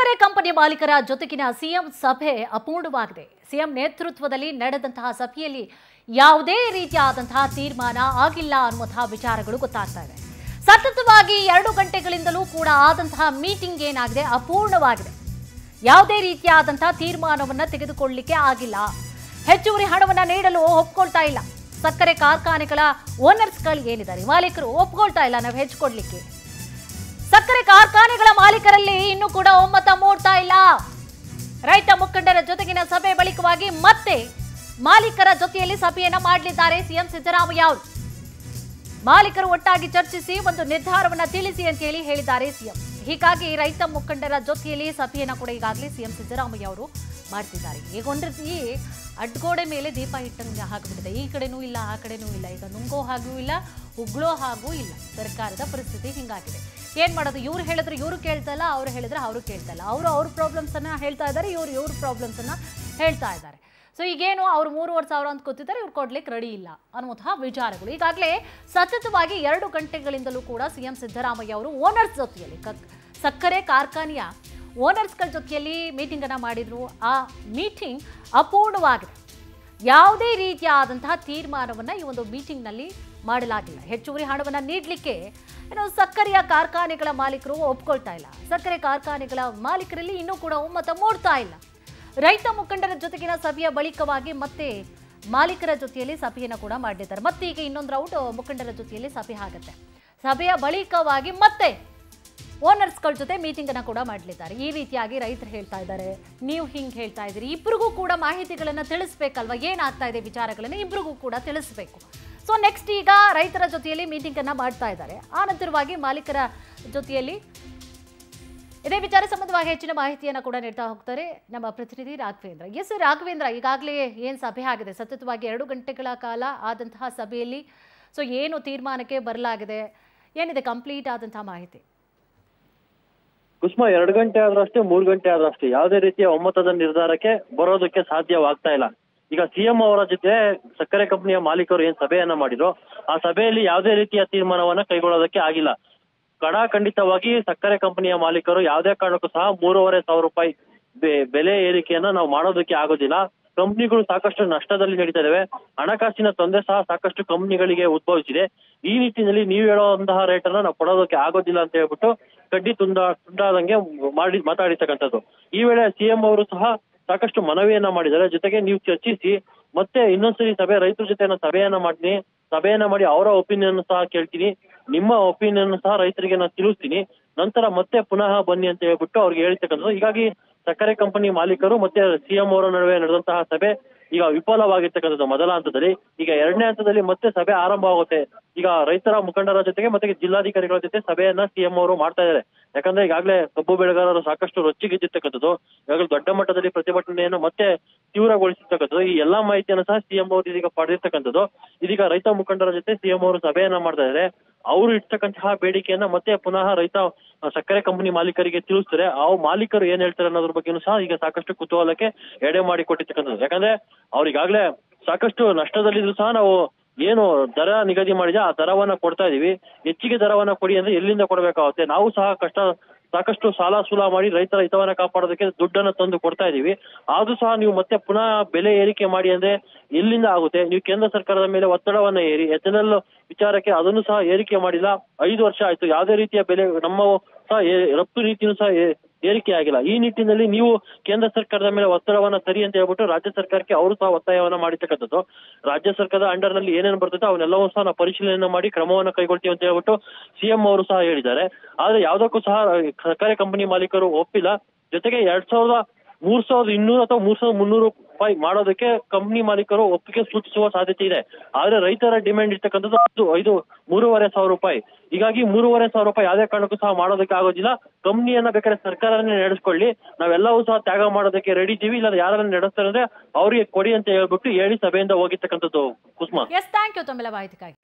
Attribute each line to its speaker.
Speaker 1: ಸಕ್ಕರೆ ಕಂಪನಿ ಮಾಲೀಕರ ಜೊತೆಗಿನ ಸಿಎಂ ಸಭೆ ಅಪೂರ್ಣವಾಗಿದೆ. ಸಿಎಂ ನೇತೃತ್ವದಲ್ಲಿ ನಡೆದಂತಹ ಸಭೆಯಲ್ಲಿ ಯಾವುದೇ ರೀತಿಯಾದಂತಹ ತೀರ್ಮಾನ ಆಗಿಲ್ಲ ಅನ್ನುವಂತಹ ವಿಚಾರಗಳು ಗೊತ್ತಾಗ್ತಾ ಇದೆ. ಸತತವಾಗಿ 2 ಗಂಟೆಗಳಿಂದಲೂ ಕೂಡ ಆದಂತಹ ಮೀಟಿಂಗ್ ಏನಾಗಿದೆ ಅಪೂರ್ಣವಾಗಿದೆ. ಯಾವುದೇ ರೀತಿಯಾದಂತಹ ತೀರ್ಮಾನವನ್ನ ತೆಗೆದುಕೊಳ್ಳಲಿಕ್ಕೆ ಆಗಿಲ್ಲ. ಹೆಚ್ಚುವರಿ ಹಣವನ್ನ ನೀಡಲು ಒಪ್ಪಿಕೊಳ್ತಾ ಇಲ್ಲ. ಸಕ್ಕರೆ ಕಾರ್ಖಾನೆಗಳ ಓನರ್ಸ್ಗಳು ಏನಿದ್ದಾರೆ ಮಾಲೀಕರು ಒಪ್ಪಿಕೊಳ್ತಾ ಇಲ್ಲ ನಾವು ಹೆಚ್ಚು ಕೊಡ್ಲಿಕ್ಕೆ. ಸಕ್ಕರೆ ಕಾರ್ಖಾನೆಗಳ ಮಾಲೀಕರಲ್ಲಿ ಇನ್ನೂ ಕೂಡ ಒಮ್ಮತ ಮೂಡ್ತಾ ಇಲ್ಲ. ರೈತ ಮುಖಂಡರ ಜೊತೆಗಿನ ಸಭೆ ಬಳಿಕವಾಗಿ ಮತ್ತೆ ಮಾಲೀಕರ ಜೊತೆಯಲ್ಲಿ ಸಭೆಯನ್ನ ಮಾಡಲಿದ್ದಾರೆ ಸಿಎಂ ಸಿದ್ದರಾಮಯ್ಯ ಅವರು. ಮಾಲೀಕರು ಒಟ್ಟಾಗಿ ಚರ್ಚಿಸಿ ಒಂದು ನಿರ್ಧಾರವನ್ನ ತಿಳಿಸಿ ಅಂತ ಹೇಳಿದ್ದಾರೆ ಸಿಎಂ. ಹೀಗಾಗಿ ರೈತ ಮುಖಂಡರ ಜೊತೆಯಲ್ಲಿ ಸಭೆಯನ್ನ ಕೂಡ ಈಗಾಗಲೇ ಸಿಎಂ ಸಿದ್ದರಾಮಯ್ಯ ಅವರು ಮಾಡ್ತಿದ್ದಾರೆ. ಈಗ ಒಂದು ರೀತಿ ಅಡ್ಗೋಡೆ ಮೇಲೆ ದೀಪ ಇಟ್ಟಂಗೆ ಆಗಿಬಿಟ್ಟಿದೆ. ಈ ಕಡೆನೂ ಇಲ್ಲ ಆ ಕಡೆನೂ ಇಲ್ಲ. ಈಗ ನುಂಗೋ ಹಾಗೂ ಇಲ್ಲ, ಉಗ್ಳೋ ಹಾಗೂ ಇಲ್ಲ. ಸರ್ಕಾರದ ಪರಿಸ್ಥಿತಿ ಹಿಂಗಾಗಿದೆ. ಏನ್ ಮಾಡೋದು? ಇವ್ರು ಹೇಳಿದ್ರೆ ಇವರು ಕೇಳ್ತಾ ಇಲ್ಲ, ಅವ್ರು ಹೇಳಿದ್ರೆ ಅವರು ಕೇಳ್ತಾ ಇಲ್ಲ. ಅವರು ಅವ್ರ ಪ್ರಾಬ್ಲಮ್ಸ್ ಅನ್ನ ಹೇಳ್ತಾ ಇದ್ದಾರೆ, ಇವ್ರ ಪ್ರಾಬ್ಲಮ್ಸ್ ಅನ್ನ ಹೇಳ್ತಾ ಇದ್ದಾರೆ. ಸೊ ಈಗೇನು ಅವ್ರು 3,500 ಅಂತ ಕೂತಿದ್ದಾರೆ, ಇವ್ರು ಕೊಡ್ಲಿಕ್ಕೆ ರೆಡಿ ಇಲ್ಲ ಅನ್ನುವಂತಹ ವಿಚಾರಗಳು ಈಗಾಗಲೇ ಸತತವಾಗಿ 2 ಗಂಟೆಗಳಿಂದಲೂ ಕೂಡ ಸಿಎಂ ಸಿದ್ದರಾಮಯ್ಯ ಅವರು ಓನರ್ಸ್ ಜೊತೆಯಲ್ಲಿ ಸಕ್ಕರೆ ಕಾರ್ಖಾನೆಯ ಓನರ್ಸ್ಗಳ ಜೊತೆಯಲ್ಲಿ ಮೀಟಿಂಗ್ ಅನ್ನ ಮಾಡಿದ್ರು. ಆ ಮೀಟಿಂಗ್ ಅಪೂರ್ಣವಾಗಿದೆ. ಯಾವುದೇ ರೀತಿಯಾದಂತಹ ತೀರ್ಮಾನವನ್ನ ಈ ಒಂದು ಮೀಟಿಂಗ್ ನಲ್ಲಿ ಮಾಡಲಾಗಿಲ್ಲ. ಹೆಚ್ಚುವರಿ ಹಣವನ್ನ ನೀಡಲಿಕ್ಕೆ ಸಕ್ಕರೆಯ ಕಾರ್ಖಾನೆಗಳ ಮಾಲೀಕರು ಒಪ್ಕೊಳ್ತಾ ಇಲ್ಲ. ಸಕ್ಕರೆ ಕಾರ್ಖಾನೆಗಳ ಮಾಲೀಕರಲ್ಲಿ ಇನ್ನೂ ಕೂಡ ಒಮ್ಮತ ಮೂಡ್ತಾ ಇಲ್ಲ. ರೈತ ಮುಖಂಡರ ಜೊತೆಗಿನ ಸಭೆಯ ಬಳಿಕವಾಗಿ ಮತ್ತೆ ಮಾಲೀಕರ ಜೊತೆಯಲ್ಲಿ ಸಭೆಯನ್ನು ಕೂಡ ಮಾಡಿದ್ದಾರೆ. ಮತ್ತೆ ಈಗ ಇನ್ನೊಂದು ರೌಂಡ್ ಮುಖಂಡರ ಜೊತೆಯಲ್ಲಿ ಸಭೆ ಆಗುತ್ತೆ. ಸಭೆಯ ಬಳಿಕವಾಗಿ ಮತ್ತೆ ಓನರ್ಸ್ಗಳ ಜೊತೆ ಮೀಟಿಂಗ್ ಅನ್ನ ಕೂಡ ಮಾಡಲಿದ್ದಾರೆ. ಈ ರೀತಿಯಾಗಿ ರೈತರು ಹೇಳ್ತಾ ಇದ್ದಾರೆ, ನೀವು ಹಿಂಗೆ ಹೇಳ್ತಾ ಇದ್ದೀರಿ. ಇಬ್ಬರಿಗೂ ಕೂಡ ಮಾಹಿತಿಗಳನ್ನ ತಿಳಿಸ್ಬೇಕಲ್ವಾ, ಏನಾಗ್ತಾ ಇದೆ ವಿಚಾರಗಳನ್ನ ಇಬ್ಬರಿಗೂ ಕೂಡ ತಿಳಿಸ್ಬೇಕು. ಸೊ ನೆಕ್ಸ್ಟ್ ಈಗ ರೈತರ ಜೊತೆಯಲ್ಲಿ ಮೀಟಿಂಗ್ ಅನ್ನ ಮಾಡ್ತಾ ಇದ್ದಾರೆ. ಆ ನಂತರವಾಗಿ ಮಾಲೀಕರ ಜೊತೆಯಲ್ಲಿ ಇದೇ ವಿಚಾರ ಸಂಬಂಧವಾಗಿ ಹೆಚ್ಚಿನ ಮಾಹಿತಿಯನ್ನು ಕೂಡ ನೀಡ್ತಾ ಹೋಗ್ತಾರೆ ನಮ್ಮ ಪ್ರತಿನಿಧಿ ರಾಘವೇಂದ್ರ. ಎಸ್ ರಾಘವೇಂದ್ರ, ಈಗಾಗಲೇ ಏನು ಸಭೆ ಆಗಿದೆ, ಸತತವಾಗಿ 2 ಗಂಟೆಗಳ ಕಾಲ ಆದಂತಹ ಸಭೆಯಲ್ಲಿ ಸೊ ಏನು ತೀರ್ಮಾನಕ್ಕೆ ಬರಲಾಗಿದೆ, ಏನಿದೆ ಕಂಪ್ಲೀಟ್ ಆದಂತಹ ಮಾಹಿತಿ?
Speaker 2: ಕುಸುಮ, 2 ಗಂಟೆ ಆದ್ರೂ ಅಷ್ಟೇ 3 ಗಂಟೆ ಆದ್ರೂ ಅಷ್ಟೇ ಯಾವುದೇ ರೀತಿಯ ಒಮ್ಮತದ ನಿರ್ಧಾರಕ್ಕೆ ಬರೋದಕ್ಕೆ ಸಾಧ್ಯವಾಗ್ತಾ ಇಲ್ಲ. ಈಗ ಸಿಎಂ ಅವರ ಜೊತೆ ಸಕ್ಕರೆ ಕಂಪನಿಯ ಮಾಲೀಕರು ಏನ್ ಸಭೆಯನ್ನ ಮಾಡಿದ್ರು, ಆ ಸಭೆಯಲ್ಲಿ ಯಾವುದೇ ರೀತಿಯ ತೀರ್ಮಾನವನ್ನ ಕೈಗೊಳ್ಳೋದಕ್ಕೆ ಆಗಿಲ್ಲ. ಖಂಡಿತವಾಗಿ ಸಕ್ಕರೆ ಕಂಪನಿಯ ಮಾಲೀಕರು ಯಾವುದೇ ಕಾರಣಕ್ಕೂ ಸಹ 3,500 ರೂಪಾಯಿ ಬೆಲೆ ಏರಿಕೆಯನ್ನ ನಾವು ಮಾಡೋದಕ್ಕೆ ಆಗೋದಿಲ್ಲ. ಕಂಪ್ನಿಗಳು ಸಾಕಷ್ಟು ನಷ್ಟದಲ್ಲಿ ನಡೀತಾ ಇದಾವೆ. ಹಣಕಾಸಿನ ತೊಂದರೆ ಸಹ ಸಾಕಷ್ಟು ಕಂಪ್ನಿಗಳಿಗೆ ಉದ್ಭವಿಸಿದೆ. ಈ ನಿಟ್ಟಿನಲ್ಲಿ ನೀವು ಹೇಳುವಂತಹ ರೇಟ್ ಅನ್ನ ನಾವು ಕೊಡೋದಕ್ಕೆ ಆಗೋದಿಲ್ಲ ಅಂತ ಹೇಳ್ಬಿಟ್ಟು ಕಡ್ಡಿ ತುಂಡಾದಂಗೆ ಮಾತಾಡಿರ್ತಕ್ಕಂಥದ್ದು. ಈ ವೇಳೆ ಸಿಎಂ ಅವರು ಸಹ ಸಾಕಷ್ಟು ಮನವಿಯನ್ನ ಮಾಡಿದ್ದಾರೆ. ಜೊತೆಗೆ ನೀವು ಚರ್ಚಿಸಿ ಮತ್ತೆ ಇನ್ನೊಂದ್ಸರಿ ರೈತರ ಜೊತೆ ಸಭೆಯನ್ನ ಮಾಡ್ತೀನಿ, ಸಭೆಯನ್ನ ಮಾಡಿ ಅವರ ಒಪಿನಿಯನ್ ಸಹ ಕೇಳ್ತೀನಿ, ನಿಮ್ಮ ಒಪಿನಿಯನ್ ಸಹ ರೈತರಿಗೆ ನಾನು ತಿಳಿಸ್ತೀನಿ, ನಂತರ ಮತ್ತೆ ಪುನಃ ಬನ್ನಿ ಅಂತ ಹೇಳ್ಬಿಟ್ಟು ಅವ್ರಿಗೆ ಹೇಳ್ತಕ್ಕಂಥದ್ದು. ಹೀಗಾಗಿ ಸಕ್ಕರೆ ಕಂಪನಿ ಮಾಲೀಕರು ಮತ್ತೆ ಸಿಎಂ ಅವರ ನಡುವೆ ನಡೆದಂತಹ ಸಭೆ ಈಗ ವಿಫಲವಾಗಿರ್ತಕ್ಕಂಥದ್ದು ಮೊದಲ ಹಂತದಲ್ಲಿ. ಈಗ 2ನೇ ಹಂತದಲ್ಲಿ ಮತ್ತೆ ಸಭೆ ಆರಂಭ ಆಗುತ್ತೆ. ಈಗ ರೈತರ ಮುಖಂಡರ ಜೊತೆಗೆ ಮತ್ತೆ ಜಿಲ್ಲಾಧಿಕಾರಿಗಳ ಜೊತೆ ಸಭೆಯನ್ನ ಸಿಎಂ ಅವರು ಮಾಡ್ತಾ ಇದ್ದಾರೆ. ಯಾಕಂದ್ರೆ ಈಗಾಗಲೇ ಕಬ್ಬು ಬೆಳೆಗಾರರು ಸಾಕಷ್ಟು ರೊಚ್ಚಿಗೆದ್ದಿರ್ತಕ್ಕಂಥದ್ದು, ಈಗಾಗಲೇ ದೊಡ್ಡ ಮಟ್ಟದಲ್ಲಿ ಪ್ರತಿಭಟನೆಯನ್ನು ಮತ್ತೆ ತೀವ್ರಗೊಳಿಸಿರ್ತಕ್ಕಂಥದ್ದು. ಈ ಎಲ್ಲಾ ಮಾಹಿತಿಯನ್ನು ಸಹ ಸಿಎಂ ಅವರು ಇದೀಗ ಪಡೆದಿರ್ತಕ್ಕಂಥದ್ದು. ಇದೀಗ ರೈತ ಮುಖಂಡರ ಜೊತೆ ಸಿಎಂ ಅವರು ಸಭೆಯನ್ನ ಮಾಡ್ತಾ ಇದ್ದಾರೆ. ಅವರು ಇರ್ತಕ್ಕಂತಹ ಬೇಡಿಕೆಯನ್ನ ಮತ್ತೆ ಪುನಃ ರೈತ ಸಕ್ಕರೆ ಕಂಪನಿ ಮಾಲೀಕರಿಗೆ ತಿಳಿಸ್ತಾರೆ. ಆ ಮಾಲೀಕರು ಏನ್ ಹೇಳ್ತಾರೆ ಅನ್ನೋದ್ರ ಬಗ್ಗೆನೂ ಸಹ ಈಗ ಸಾಕಷ್ಟು ಕುತೂಹಲಕ್ಕೆ ಎಡೆ ಮಾಡಿ ಕೊಟ್ಟಿರ್ತಕ್ಕಂಥದ್ದು. ಯಾಕಂದ್ರೆ ಅವ್ರಿಗಾಗ್ಲೇ ಸಾಕಷ್ಟು ನಷ್ಟದಲ್ಲಿದ್ರು ಸಹ ನಾವು ಏನು ದರ ನಿಗದಿ ಮಾಡಿದೆ ಆ ದರವನ್ನ ಕೊಡ್ತಾ ಇದೀವಿ, ಹೆಚ್ಚಿಗೆ ದರವನ್ನ ಕೊಡಿ ಅಂದ್ರೆ ಎಲ್ಲಿಂದ ಕೊಡ್ಬೇಕಾಗುತ್ತೆ? ನಾವು ಸಹ ಸಾಕಷ್ಟು ಸಾಲ ಸೂಲ ಮಾಡಿ ರೈತರ ಹಿತವನ್ನ ಕಾಪಾಡೋದಕ್ಕೆ ದುಡ್ಡನ್ನ ತಂದು ಕೊಡ್ತಾ ಇದೀವಿ. ಆದ್ರೂ ಸಹ ನೀವು ಮತ್ತೆ ಪುನಃ ಬೆಲೆ ಏರಿಕೆ ಮಾಡಿ ಅಂದ್ರೆ ಎಲ್ಲಿಂದ ಆಗುತ್ತೆ? ನೀವು ಕೇಂದ್ರ ಸರ್ಕಾರದ ಮೇಲೆ ಒತ್ತಡವನ್ನ ಏರಿ ಎಥೆನಾಲ್ ವಿಚಾರಕ್ಕೆ ಅದನ್ನು ಸಹ ಏರಿಕೆ ಮಾಡಿಲ್ಲ. 5 ವರ್ಷ ಆಯ್ತು, ಯಾವುದೇ ರೀತಿಯ ಬೆಲೆ ನಮ್ಮ ಸಹ ರಫ್ತು ನೀತಿನೂ ಸಹ ಏರಿಕೆ ಆಗಿಲ್ಲ. ಈ ನಿಟ್ಟಿನಲ್ಲಿ ನೀವು ಕೇಂದ್ರ ಸರ್ಕಾರದ ಮೇಲೆ ಒತ್ತಡವನ್ನ ಸರಿ ಅಂತ ಹೇಳ್ಬಿಟ್ಟು ರಾಜ್ಯ ಸರ್ಕಾರಕ್ಕೆ ಅವರು ಸಹ ಒತ್ತಾಯವನ್ನ ಮಾಡಿರ್ತಕ್ಕಂಥದ್ದು. ರಾಜ್ಯ ಸರ್ಕಾರದ ಅಂಡರ್ ನಲ್ಲಿ ಏನೇನು ಬರ್ತದೆ ಅವನ್ನೆಲ್ಲವೂ ಸಹ ನಾವು ಪರಿಶೀಲನೆ ಮಾಡಿ ಕ್ರಮವನ್ನ ಕೈಗೊಳ್ತೀವಿ ಅಂತ ಹೇಳ್ಬಿಟ್ಟು ಸಿಎಂ ಅವರು ಸಹ ಹೇಳಿದ್ದಾರೆ. ಆದ್ರೆ ಯಾವ್ದಕ್ಕೂ ಸಹ ಸಕ್ಕರೆ ಕಂಪನಿ ಮಾಲೀಕರು ಒಪ್ಪಿಲ್ಲ. ಜೊತೆಗೆ 3,200 ಅಥವಾ 3,300 ರೂಪಾಯಿ ಮಾಡೋದಕ್ಕೆ ಕಂಪನಿ ಮಾಲೀಕರು ಒಪ್ಪಿಗೆ ಸೂಚಿಸುವ ಸಾಧ್ಯತೆ ಇದೆ. ಆದ್ರೆ ರೈತರ ಡಿಮ್ಯಾಂಡ್ ಇರ್ತಕ್ಕಂಥದ್ದು 3,500 ರೂಪಾಯಿ. ಹೀಗಾಗಿ 3,500 ರೂಪಾಯಿ ಯಾವುದೇ ಕಾರಣಕ್ಕೂ ಸಹ ಮಾಡೋದಕ್ಕೆ ಆಗೋದಿಲ್ಲ. ಕಂಪ್ನಿಯನ್ನ ಬೇಕಾದ್ರೆ ಸರ್ಕಾರನೇ ನಡೆಸ್ಕೊಳ್ಳಿ, ನಾವೆಲ್ಲವೂ ಸಹ ತ್ಯಾಗ ಮಾಡೋದಕ್ಕೆ ರೆಡಿ ಇದ್ದೀವಿ, ಇಲ್ಲ ಯಾರನ್ನ ನಡೆಸ್ತಾರೆ ಅಂದ್ರೆ ಅವ್ರಿಗೆ ಕೊಡಿ ಅಂತ ಹೇಳ್ಬಿಟ್ಟು ಹೇಳಿ ಸಭೆಯಿಂದ ಹೋಗಿರ್ತಕ್ಕಂಥದ್ದು. ಕುಸುಮ,
Speaker 1: ಎಸ್, ಥ್ಯಾಂಕ್ ಯು ತಮ್ಮೆಲ್ಲ ಮಾಹಿತಿಗಾಗಿ.